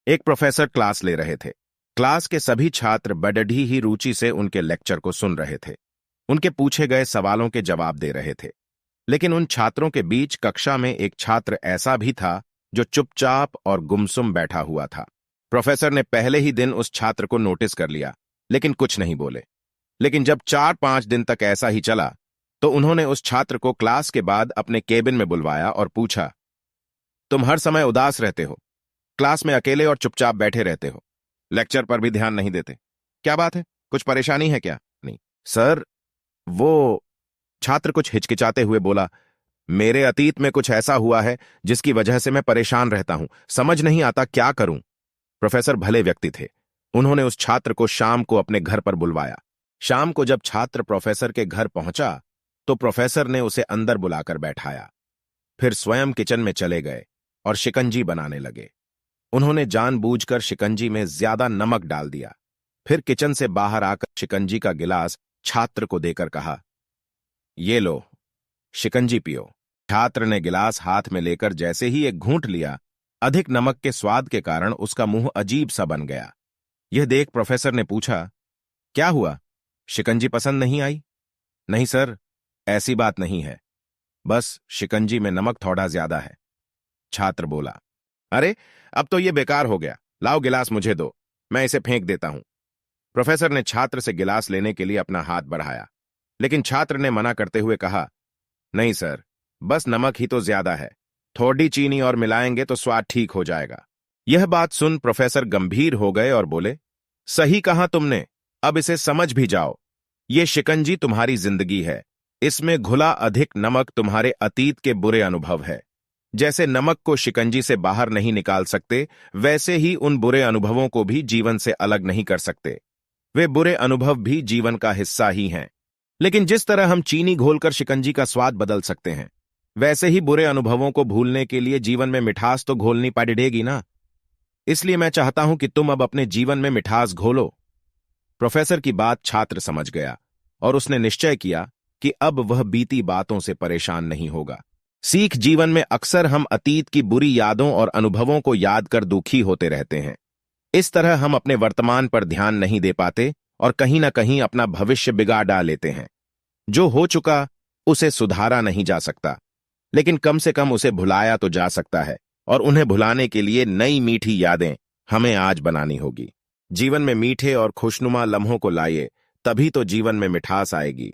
एक professor class ले रहे थे। क्लास के सभी छात्र बड़ी ही रुचि से उनके लेक्चर को सुन रहे थे। उनके पूछे गए सवालों के जवाब दे रहे थे। लेकिन उन छात्रों के बीच कक्षा में एक छात्र ऐसा भी था जो चुपचाप और गुमसुम बैठा हुआ था। प्रोफेसर ने पहले ही दिन उस छात्र को नोटिस कर लिया, लेकिन कुछ नहीं बोले। लेकिन जब 4-5 दिन तक ऐसा ही चला, तो उन्होंने उस छात्र को क्लास के बाद अपने केबिन में बुलवाया और पूछा, तुम हर समय उदास रहते हो, क्लास में अकेले और चुपचाप बैठे रहते हो, लेक्चर पर भी ध्यान नहीं देते, क्या बात है? कुछ परेशानी है क्या? नहीं सर, वो छात्र कुछ हिचकिचाते हुए बोला, मेरे अतीत में कुछ ऐसा हुआ है जिसकी वजह से मैं परेशान रहता हूं, समझ नहीं आता क्या करूं। प्रोफेसर भले व्यक्ति थे। उन्होंने उस छात्र को शाम को अपने घर पर बुलवाया। शाम को जब छात्र प्रोफेसर के घर पहुंचा, तो प्रोफेसर ने उसे अंदर बुलाकर बैठाया। फिर स्वयं किचन में चले गए और शिकंजी बनाने लगे। उन्होंने जानबूझकर शिकंजी में ज्यादा नमक डाल दिया। फिर किचन से बाहर आकर शिकंजी का गिलास छात्र को देकर कहा, ये लो, शिकंजी पियो। छात्र ने गिलास हाथ में लेकर जैसे ही एक घूंट लिया, अधिक नमक के स्वाद के कारण उसका मुंह अजीब सा बन गया। यह देख प्रोफेसर ने पूछा, क्या हुआ, शिकंजी पसंद नहीं आई? नहीं सर, ऐसी बात नहीं है, बस शिकंजी में नमक थोड़ा ज्यादा है। छात्र बोला, अरे अब तो यह बेकार हो गया, लाओ गिलास मुझे दो, मैं इसे फेंक देता हूं। प्रोफेसर ने छात्र से गिलास लेने के लिए अपना हाथ बढ़ाया, लेकिन छात्र ने मना करते हुए कहा, नहीं सर, बस नमक ही तो ज्यादा है, थोड़ी चीनी और मिलाएंगे तो स्वाद ठीक हो जाएगा। यह बात सुन प्रोफेसर गंभीर हो गए और बोले, सही कहा तुमने, अब इसे समझ भी जाओ। ये शिकंजी तुम्हारी जिंदगी है, इसमें घुला अधिक नमक तुम्हारे अतीत के बुरे अनुभव है। जैसे नमक को शिकंजी से बाहर नहीं निकाल सकते, वैसे ही उन बुरे अनुभवों को भी जीवन से अलग नहीं कर सकते। वे बुरे अनुभव भी जीवन का हिस्सा ही हैं। लेकिन जिस तरह हम चीनी घोलकर शिकंजी का स्वाद बदल सकते हैं, वैसे ही बुरे अनुभवों को भूलने के लिए जीवन में मिठास तो घोलनी पड़ेगी ना। इसलिए मैं चाहता हूं कि तुम अब अपने जीवन में मिठास घोलो। प्रोफेसर की बात छात्र समझ गया और उसने निश्चय किया कि अब वह बीती बातों से परेशान नहीं होगा। सीख जीवन में अक्सर हम अतीत की बुरी यादों और अनुभवों को याद कर दुखी होते रहते हैं। इस तरह हम अपने वर्तमान पर ध्यान नहीं दे पाते और कहीं ना कहीं अपना भविष्य बिगाड़ डाल लेते हैं। जो हो चुका उसे सुधारा नहीं जा सकता, लेकिन कम से कम उसे भुलाया तो जा सकता है, और उन्हें भुलाने के लिए नई मीठी यादें हमें आज बनानी होगी। जीवन में मीठे और खुशनुमा लम्हों को लाइए, तभी तो जीवन में मिठास आएगी।